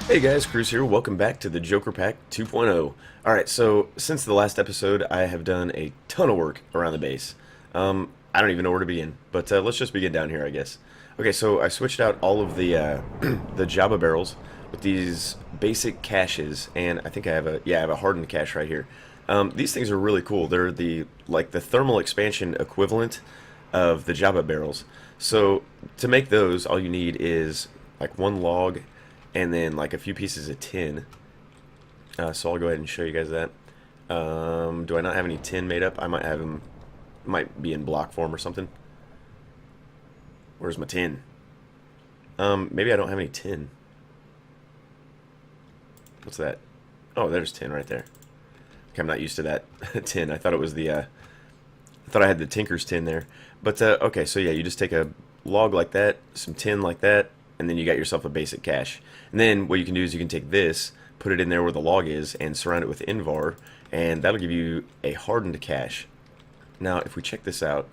Hey guys, Cruz here. Welcome back to the JokerPack 2.0. Alright, so since the last episode, I have done a ton of work around the base. I don't even know where to begin, but let's just begin down here, I guess. Okay, so I switched out all of the the Java barrels with these basic caches, and I think I have a hardened cache right here. These things are really cool. They're the thermal expansion equivalent of the Java barrels. So to make those, all you need is like one log and then like a few pieces of tin. So I'll go ahead and show you guys that. Do I not have any tin made up? I might have them. Might be in block form or something. Where's my tin? Maybe I don't have any tin. What's that? Oh, there's tin right there. Okay, I'm not used to that tin. I thought it was I thought I had the Tinker's tin there. But okay, so yeah, you just take a log like that, some tin like that, and then you got yourself a basic cache. And then what you can do is you can take this, put it in there where the log is, and surround it with Invar, and that'll give you a hardened cache. Now, if we check this out,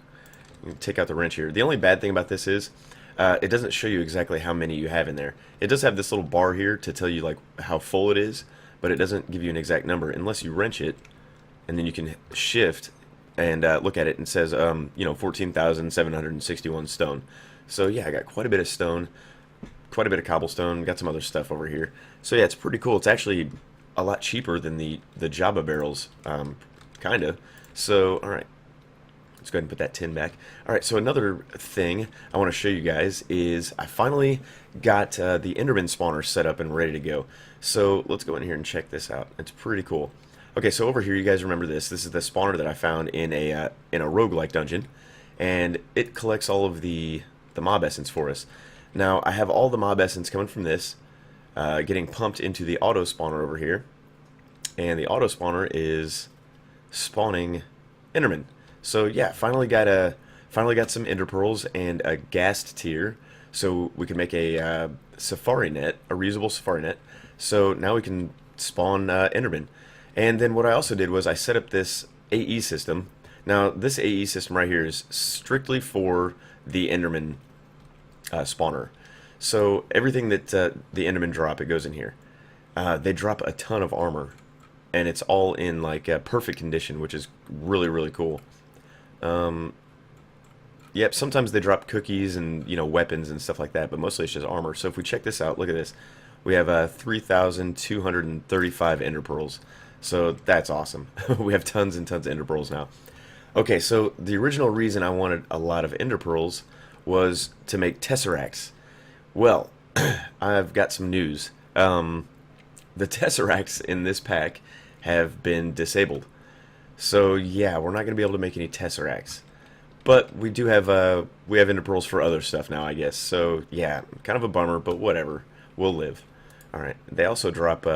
you can take out the wrench here. The only bad thing about this is it doesn't show you exactly how many you have in there. It does have this little bar here to tell you like how full it is, but it doesn't give you an exact number unless you wrench it, and then you can shift and look at it, and it says 14,761 stone. So yeah, I got quite a bit of stone, quite a bit of cobblestone, got some other stuff over here. So yeah, it's pretty cool. It's actually a lot cheaper than the Java barrels, kinda. So alright, let's go ahead and put that tin back. Alright, so another thing I want to show you guys is I finally got the Enderman spawner set up and ready to go. So let's go in here and check this out. It's pretty cool. Okay, so over here, you guys remember this. This is the spawner that I found in a roguelike dungeon, and it collects all of the mob essence for us. Now, I have all the mob essence coming from this, getting pumped into the auto spawner over here, and the auto spawner is spawning Enderman. So yeah, finally got some Ender pearls and a ghast tier, so we can make a safari net, a reusable safari net. So now we can spawn Enderman. And then what I also did was I set up this AE system. Now, this AE system right here is strictly for the Enderman spawner. So everything that the Endermen drop, it goes in here. They drop a ton of armor, and it's all in like perfect condition, which is really, really cool. Yep, sometimes they drop cookies and weapons and stuff like that, but mostly it's just armor. So if we check this out, look at this. We have 3,235 Ender pearls. So that's awesome. We have tons and tons of Ender pearls now. Okay, so the original reason I wanted a lot of Ender pearls was to make tesseracts. Well, I've got some news. The tesseracts in this pack have been disabled. So yeah, we're not going to be able to make any tesseracts. But we do have Ender pearls for other stuff now, I guess. So yeah, kind of a bummer, but whatever. We'll live. All right. They also drop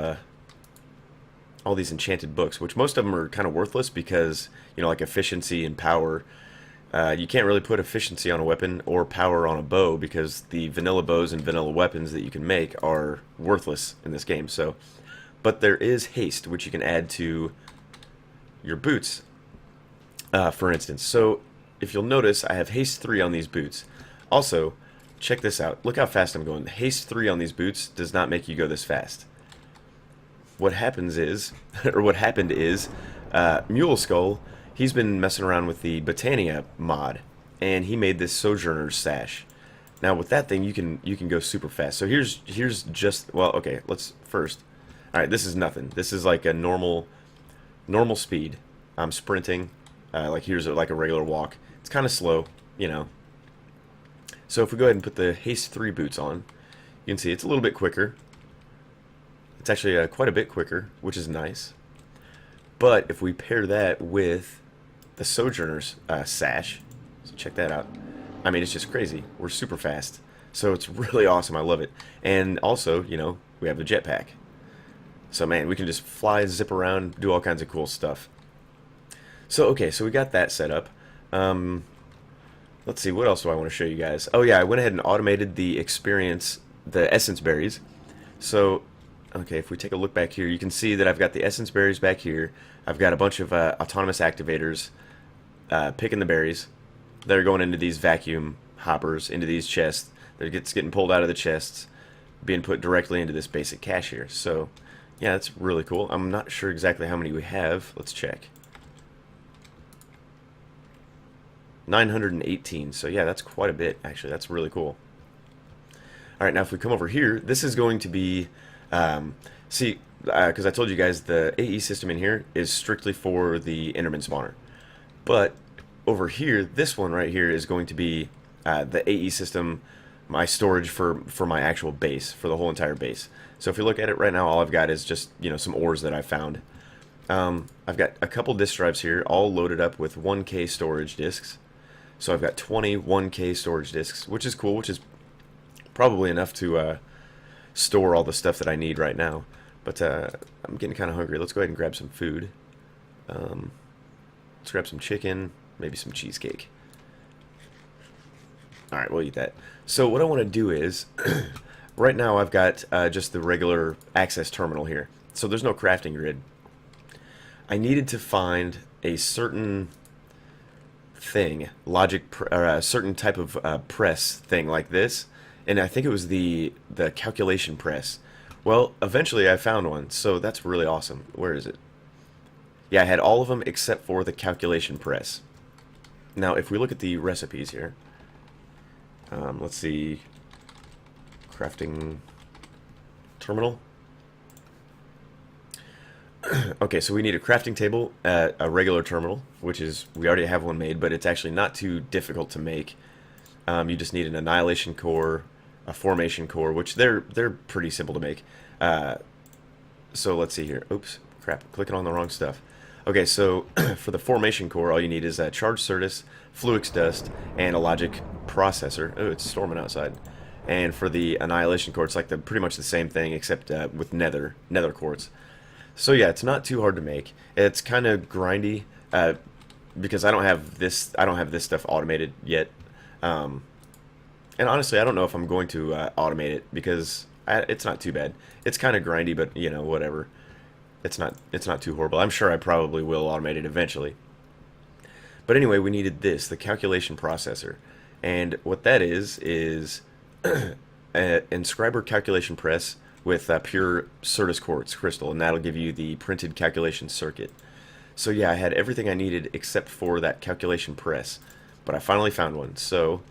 all these enchanted books, which most of them are kind of worthless because, like efficiency and power. You can't really put efficiency on a weapon or power on a bow because the vanilla bows and vanilla weapons that you can make are worthless in this game. So, but there is haste, which you can add to your boots, for instance. So, if you'll notice, I have haste 3 on these boots. Also, check this out. Look how fast I'm going. Haste 3 on these boots does not make you go this fast. What happens is, or what happened is, Mule Skull, he's been messing around with the Botania mod, and he made this Sojourner's sash. Now with that thing, you can go super fast. So here's just, well, okay, let's first. All right, this is nothing. This is like a normal speed. I'm sprinting. Like here's like a regular walk. It's kind of slow, So if we go ahead and put the Haste 3 boots on, you can see it's a little bit quicker. It's actually quite a bit quicker, which is nice. But if we pair that with the Sojourner's sash, so check that out. I mean, it's just crazy. We're super fast. So it's really awesome. I love it. And also, we have the jetpack. So man, we can just fly, zip around, do all kinds of cool stuff. So okay, so we got that set up. Let's see, what else do I want to show you guys? Oh yeah, I went ahead and automated the essence berries. So okay, if we take a look back here, you can see that I've got the essence berries back here. I've got a bunch of autonomous activators picking the berries. They're going into these vacuum hoppers, into these chests. It's getting pulled out of the chests. being put directly into this basic cache here. So yeah, that's really cool. I'm not sure exactly how many we have. Let's check. 918. So yeah, that's quite a bit, actually. That's really cool. All right, now if we come over here, this is going to be, because I told you guys the AE system in here is strictly for the Enderman spawner. But over here, this one right here is going to be the AE system, my storage for my actual base, for the whole entire base. So if you look at it right now, all I've got is just, some ores that I found. I've got a couple disk drives here, all loaded up with 1K storage disks. So I've got 20 1K storage disks, which is cool, which is probably enough to store all the stuff that I need right now. But I'm getting kind of hungry. Let's go ahead and grab some food. Let's grab some chicken, maybe some cheesecake. Alright, we'll eat that. So what I want to do is, right now I've got just the regular access terminal here. So there's no crafting grid. I needed to find a certain thing, a certain type of press thing like this. And I think it was the calculation press. Well, eventually I found one, so that's really awesome. Where is it? Yeah, I had all of them except for the calculation press. Now, if we look at the recipes here, let's see, crafting terminal. Okay, so we need a crafting table, a regular terminal, which is, we already have one made, but it's actually not too difficult to make. You just need an annihilation core, a formation core, which they're pretty simple to make. So let's see here. Oops, crap, clicking on the wrong stuff. Okay, so for the formation core, all you need is a charged Certus, Fluix dust, and a logic processor. Oh, it's storming outside. And for the annihilation core, it's like pretty much the same thing, except with nether quartz. So yeah, it's not too hard to make. It's kind of grindy because I don't have this stuff automated yet. And honestly, I don't know if I'm going to automate it because it's not too bad. It's kind of grindy, but whatever. It's not too horrible. I'm sure I probably will automate it eventually. But anyway, we needed this, the calculation processor. And what that is an inscriber calculation press with pure Certus quartz crystal, and that'll give you the printed calculation circuit. So yeah, I had everything I needed except for that calculation press, but I finally found one. So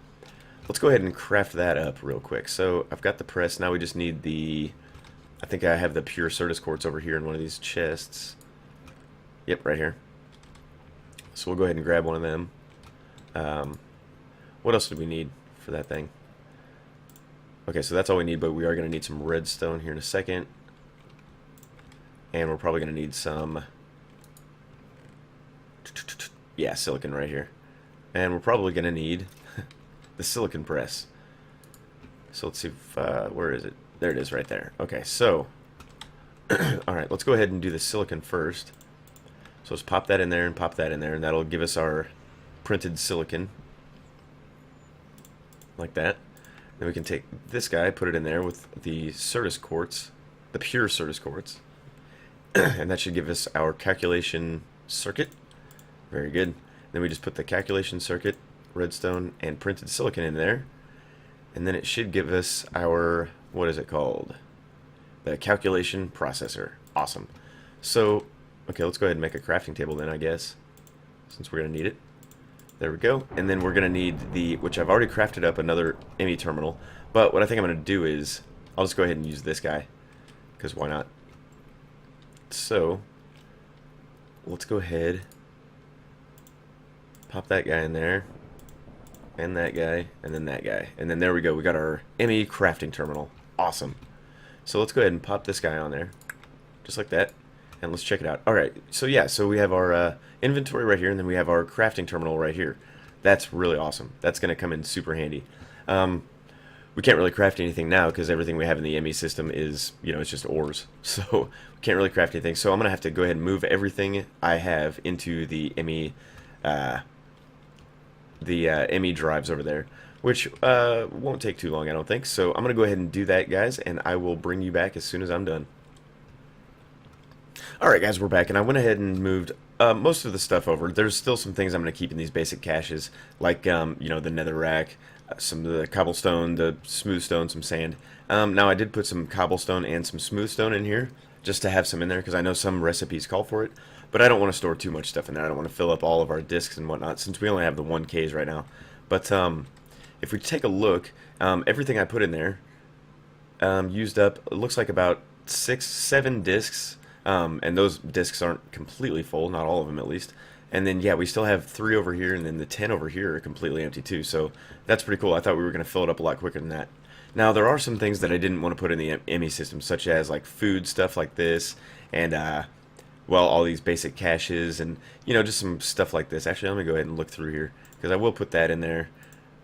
let's go ahead and craft that up real quick. So I've got the press, now we just need I think I have the pure Certus quartz over here in one of these chests. Yep, right here. So we'll go ahead and grab one of them. What else do we need for that thing? Okay, so that's all we need, but we are going to need some redstone here in a second. And we're probably going to need some... yeah, silicon right here. And we're probably going to need the silicon press. So let's see if... where is it? There it is right there. Okay, so... alright, let's go ahead and do the silicon first. So let's pop that in there and pop that in there, and that'll give us our printed silicon. Like that. Then we can take this guy, put it in there with the Certus quartz, the pure Certus quartz. And that should give us our calculation circuit. Very good. Then we just put the calculation circuit, redstone, and printed silicon in there. And then it should give us our, what is it called? The calculation processor. Awesome. So, okay, let's go ahead and make a crafting table then, I guess, since we're going to need it. There we go. And then we're going to need which I've already crafted up, another ME terminal. But what I think I'm going to do is, I'll just go ahead and use this guy, because why not? So, let's go ahead, pop that guy in there, and that guy, and then that guy. And then there we go, we got our ME crafting terminal. Awesome. So let's go ahead and pop this guy on there, just like that. And let's check it out. Alright, so yeah, so we have our inventory right here, and then we have our crafting terminal right here. That's really awesome. That's going to come in super handy. We can't really craft anything now because everything we have in the ME system is, it's just ores. So we can't really craft anything. So I'm going to have to go ahead and move everything I have into the ME drives over there, which won't take too long, I don't think. So I'm going to go ahead and do that, guys, and I will bring you back as soon as I'm done. Alright guys, we're back, and I went ahead and moved most of the stuff over. There's still some things I'm going to keep in these basic caches, like, you know, the nether rack, some of the cobblestone, the smooth stone, some sand. Now I did put some cobblestone and some smooth stone in here, just to have some in there, because I know some recipes call for it, but I don't want to store too much stuff in there. I don't want to fill up all of our discs and whatnot, since we only have the 1Ks right now. But if we take a look, everything I put in there used up, it looks like about 6-7 discs. And those discs aren't completely full, not all of them at least. And then, yeah, we still have 3 over here, and then the 10 over here are completely empty too. So that's pretty cool. I thought we were going to fill it up a lot quicker than that. Now, there are some things that I didn't want to put in the ME system, such as like food stuff like this, and, well, all these basic caches, and, you know, just some stuff like this. Actually, let me go ahead and look through here, because I will put that in there.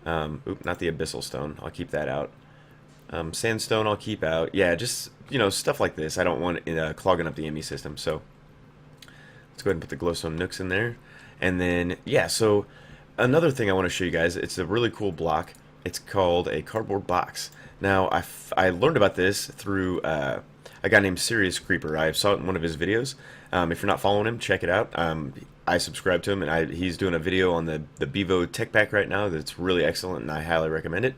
Oop, not the abyssal stone. I'll keep that out. Sandstone I'll keep out. Yeah, just, you know, stuff like this. I don't want it clogging up the ME system. So let's go ahead and put the glowstone nooks in there. And then, yeah, so another thing I want to show you guys, it's a really cool block. It's called a cardboard box. Now, I learned about this through a guy named Serious Creeper. I saw it in one of his videos. If you're not following him, check it out. I subscribe to him, and he's doing a video on the Bevo tech pack right now that's really excellent, and I highly recommend it.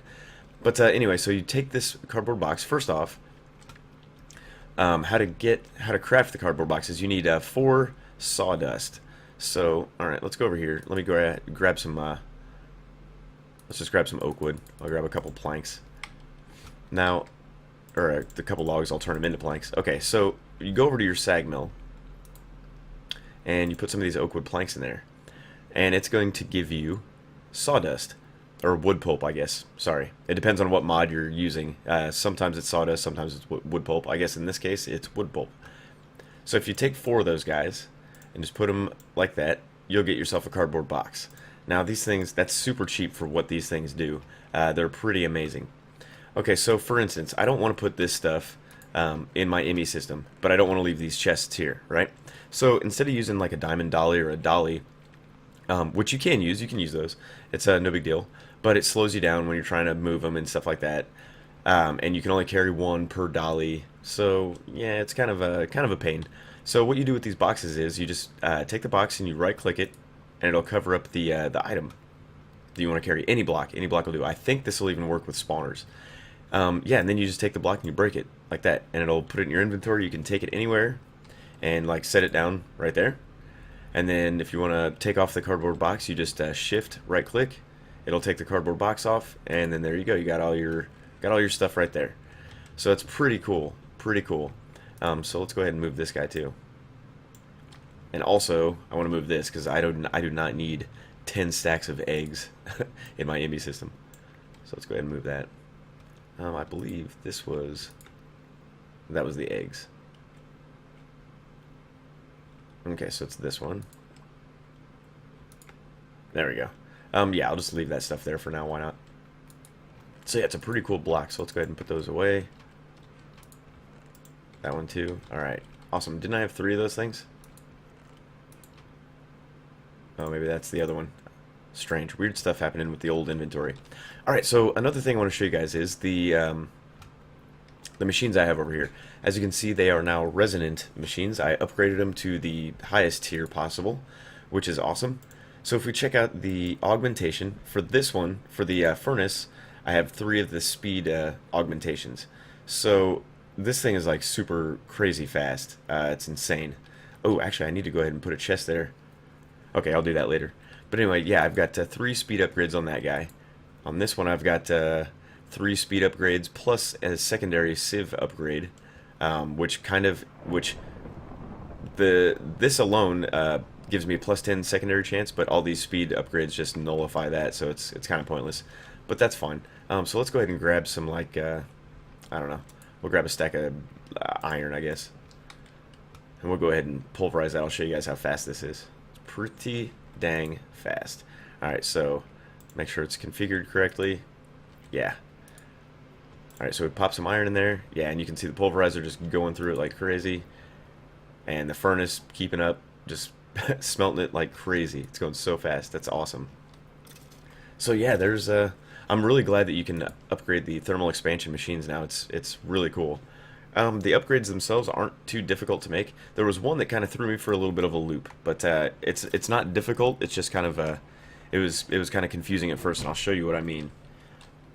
But anyway, so you take this cardboard box. First off, how to craft the cardboard boxes. You need 4 sawdust. So, all right, let's go over here. Let me grab some. Let's just grab some oak wood. I'll grab a couple planks. Now, or a couple logs. I'll turn them into planks. Okay, so you go over to your sag mill, and you put some of these oak wood planks in there, and it's going to give you sawdust. Or wood pulp, I guess. Sorry. It depends on what mod you're using. Sometimes it's sawdust, sometimes it's wood pulp. I guess in this case, it's wood pulp. So if you take 4 of those guys and just put them like that, you'll get yourself a cardboard box. Now these things, that's super cheap for what these things do. They're pretty amazing. Okay, so for instance, I don't want to put this stuff in my ME system, but I don't want to leave these chests here, right? So instead of using like a diamond dolly or a dolly, which you can use those. It's no big deal, but it slows you down when you're trying to move them and stuff like that. And you can only carry 1 per dolly, so yeah, it's kind of a pain. So what you do with these boxes is you just take the box and you right-click it, and it'll cover up the item that you want to carry. Any block will do. I think this will even work with spawners. Yeah, and then you just take the block and you break it like that, and it'll put it in your inventory. You can take it anywhere, and like set it down right there. And then if you want to take off the cardboard box, you just shift right click. It'll take the cardboard box off, and then there you go. You got all your stuff right there. So it's pretty cool, pretty cool. So let's go ahead and move this guy too. And also, I want to move this because I do not need 10 stacks of eggs in my ME system. So let's go ahead and move that. I believe that was the eggs. Okay, so it's this one. There we go. Yeah, I'll just leave that stuff there for now. Why not? So yeah, it's a pretty cool block. So let's go ahead and put those away. That one too. All right, awesome. Didn't I have 3 of those things? Oh, maybe that's the other one. Strange, weird stuff happening with the old inventory. All right, so another thing I want to show you guys is the machines I have over here. As you can see, they are now resonant machines. I upgraded them to the highest tier possible, which is awesome. So if we check out the augmentation for this one, for the furnace, I have 3 of the speed augmentations. So this thing is like super crazy fast. It's insane. Oh, actually, I need to go ahead and put a chest there. Okay, I'll do that later. But anyway, yeah, I've got 3 speed upgrades on that guy. On this one, I've got 3 speed upgrades plus a secondary sieve upgrade, this alone gives me a plus 10 secondary chance, but all these speed upgrades just nullify that, so it's kind of pointless. But that's fine. So let's go ahead and grab some, like, I don't know. We'll grab a stack of iron, I guess. And we'll go ahead and pulverize that. I'll show you guys how fast this is. It's pretty dang fast. Alright, so make sure it's configured correctly. Yeah. Alright, so we pop some iron in there. Yeah, and you can see the pulverizer just going through it like crazy. And the furnace keeping up, just smelting it like crazy. It's going so fast. That's awesome. So yeah, I'm really glad that you can upgrade the thermal expansion machines now. It's really cool. The upgrades themselves aren't too difficult to make. There was one that kind of threw me for a little bit of a loop, but it's not difficult. It's just kind of it was kind of confusing at first, and I'll show you what I mean.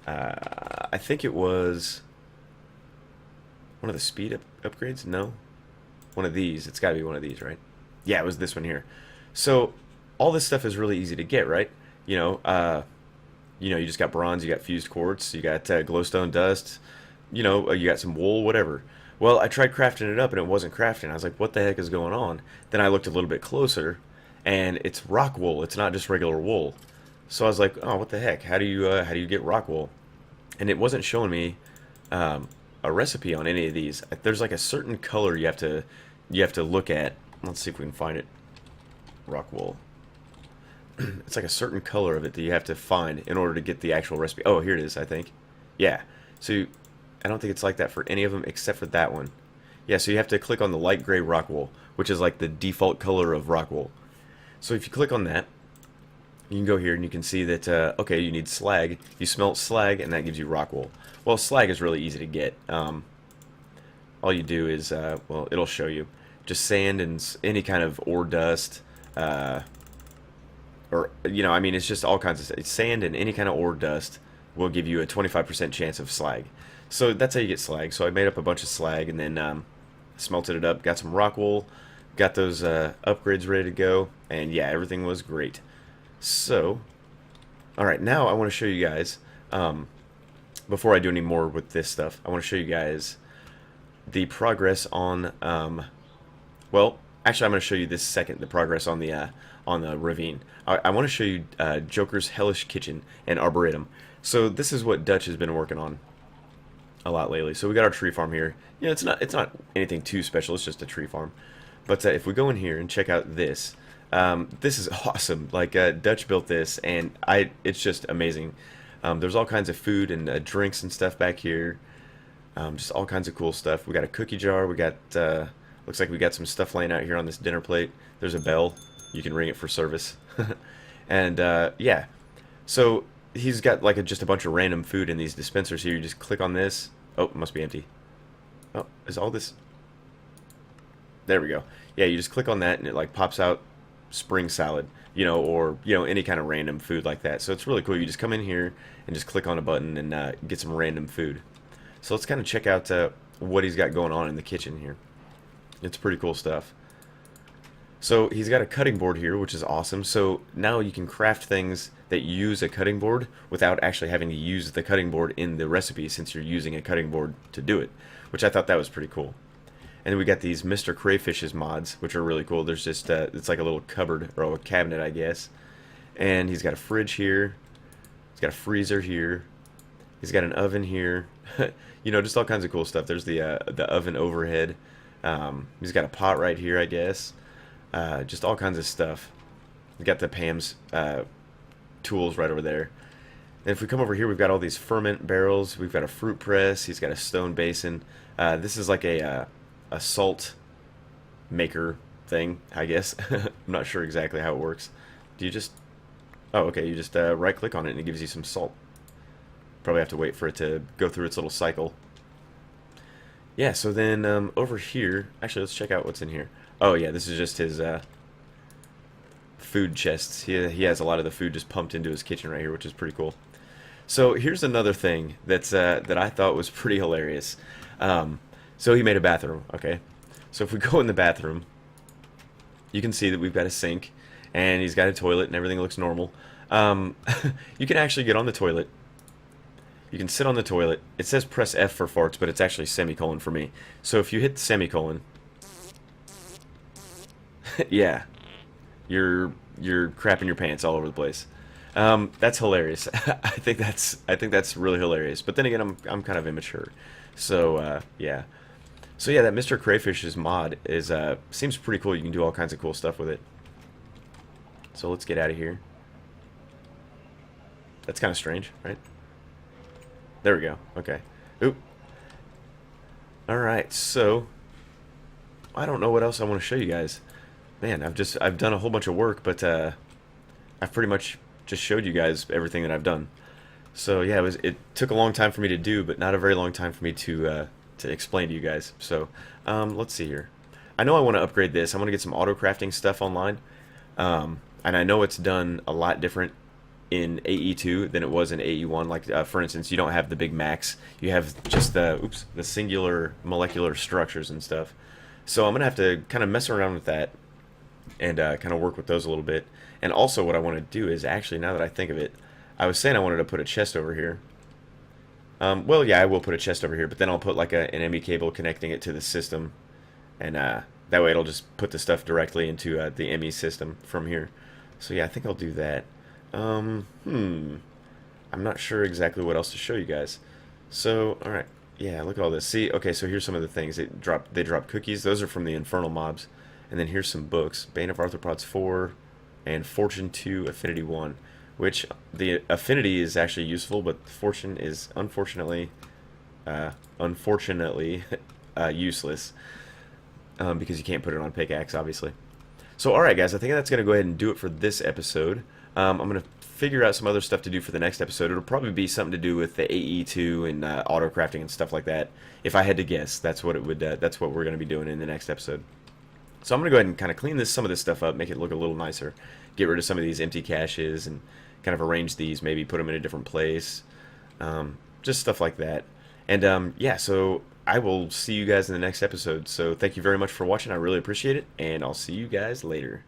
I think it was one of the speed upgrades. No, one of these. It's got to be one of these, right? Yeah, it was this one here. So all this stuff is really easy to get, right? You know, you just got bronze, you got fused quartz, you got glowstone dust, you got some wool, whatever. Well, I tried crafting it up and it wasn't crafting. I was like, what the heck is going on? Then I looked a little bit closer, and it's rock wool. It's not just regular wool. So I was like, oh, what the heck? How do you get rock wool? And it wasn't showing me a recipe on any of these. There's like a certain color you have to look at. Let's see if we can find it. Rock wool. It's like a certain color of it that you have to find in order to get the actual recipe. Oh, here it is, I think. Yeah. So I don't think it's like that for any of them except for that one. Yeah, so you have to click on the light gray rock wool, which is like the default color of rock wool. So if you click on that, you can go here and you can see that, okay, you need slag. You smelt slag, and that gives you rock wool. Well, slag is really easy to get. All you do is, well, it'll show you. Just sand and any kind of ore dust, or, I mean, it's just all kinds of stuff. Sand and any kind of ore dust will give you a 25% chance of slag. So that's how you get slag. So I made up a bunch of slag and then smelted it up, got some rock wool, got those upgrades ready to go, and yeah, everything was great. So, alright, now I want to show you guys, before I do any more with this stuff, I want to show you guys the progress on, well, actually I'm going to show you this second, the progress on the ravine. I want to show you Joker's Hellish Kitchen and Arboretum. So this is what Dutch has been working on a lot lately. So we got our tree farm here. It's not anything too special. It's just a tree farm. But if we go in here and check out this, this is awesome. Like Dutch built this, and it's just amazing. There's all kinds of food and drinks and stuff back here. Just all kinds of cool stuff. We got a cookie jar. We got looks like we got some stuff laying out here on this dinner plate. There's a bell. You can ring it for service. And yeah, so he's got like just a bunch of random food in these dispensers here. You just click on this. Oh, it must be empty. Oh, is all this? There we go. Yeah, you just click on that and it like pops out spring salad, or any kind of random food like that. So it's really cool. You just come in here and just click on a button and get some random food. So let's kind of check out what he's got going on in the kitchen here. It's pretty cool stuff. So he's got a cutting board here, which is awesome. So now you can craft things that use a cutting board without actually having to use the cutting board in the recipe, since you're using a cutting board to do it, which I thought that was pretty cool. And then we got these Mr. Crayfish's mods, which are really cool. There's just, it's like a little cupboard, or a cabinet, I guess. And he's got a fridge here. He's got a freezer here. He's got an oven here. Just all kinds of cool stuff. There's the oven overhead. He's got a pot right here, I guess. Just all kinds of stuff. We got the Pam's tools right over there. And if we come over here, we've got all these ferment barrels. We've got a fruit press. He's got a stone basin. This is like a salt maker thing, I guess. I'm not sure exactly how it works. Do you just... Oh, okay, you just right click on it and it gives you some salt. Probably have to wait for it to go through its little cycle. Yeah, so then over here... Actually, let's check out what's in here. Oh yeah, this is just his food chests. He has a lot of the food just pumped into his kitchen right here, which is pretty cool. So here's another thing that's that I thought was pretty hilarious. So he made a bathroom, okay? So if we go in the bathroom, you can see that we've got a sink, and he's got a toilet, and everything looks normal. You can actually get on the toilet. You can sit on the toilet. It says press F for farts, but it's actually semicolon for me. So if you hit semicolon, yeah, you're crapping your pants all over the place. That's hilarious. I think that's really hilarious. But then again, I'm kind of immature, so yeah. So yeah, that Mr. Crayfish's mod is seems pretty cool. You can do all kinds of cool stuff with it. So let's get out of here. That's kind of strange, right? There we go. Okay. Oop. All right. So I don't know what else I want to show you guys. Man, I've done a whole bunch of work, but I've pretty much just showed you guys everything that I've done. So yeah, it took a long time for me to do, but not a very long time for me to to explain to you guys. So let's see here. I know I want to upgrade this. I want to get some auto crafting stuff online, and I know it's done a lot different in AE2 than it was in AE1. Like for instance, you don't have the big max. You have just the singular molecular structures and stuff. So I'm gonna have to kind of mess around with that and kind of work with those a little bit. And also, what I want to do is actually, now that I think of it, I was saying I wanted to put a chest over here. Well, yeah, I will put a chest over here, but then I'll put like an ME cable connecting it to the system, and that way it'll just put the stuff directly into the ME system from here. So yeah, I think I'll do that. I'm not sure exactly what else to show you guys. So, all right, yeah, look at all this. See, okay, so here's some of the things. They drop cookies. Those are from the Infernal mobs. And then here's some books: Bane of Arthropods 4 and Fortune 2 Affinity 1. Which the affinity is actually useful, but fortune is unfortunately useless because you can't put it on pickaxe, obviously. So, alright guys, I think that's going to go ahead and do it for this episode. I'm going to figure out some other stuff to do for the next episode. It'll probably be something to do with the AE2 and auto crafting and stuff like that. If I had to guess, that's what it would. That's what we're going to be doing in the next episode. So I'm going to go ahead and kind of clean some of this stuff up, make it look a little nicer, get rid of some of these empty caches, and kind of arrange these, maybe put them in a different place, just stuff like that. And yeah, so I will see you guys in the next episode. So thank you very much for watching. I really appreciate it, and I'll see you guys later.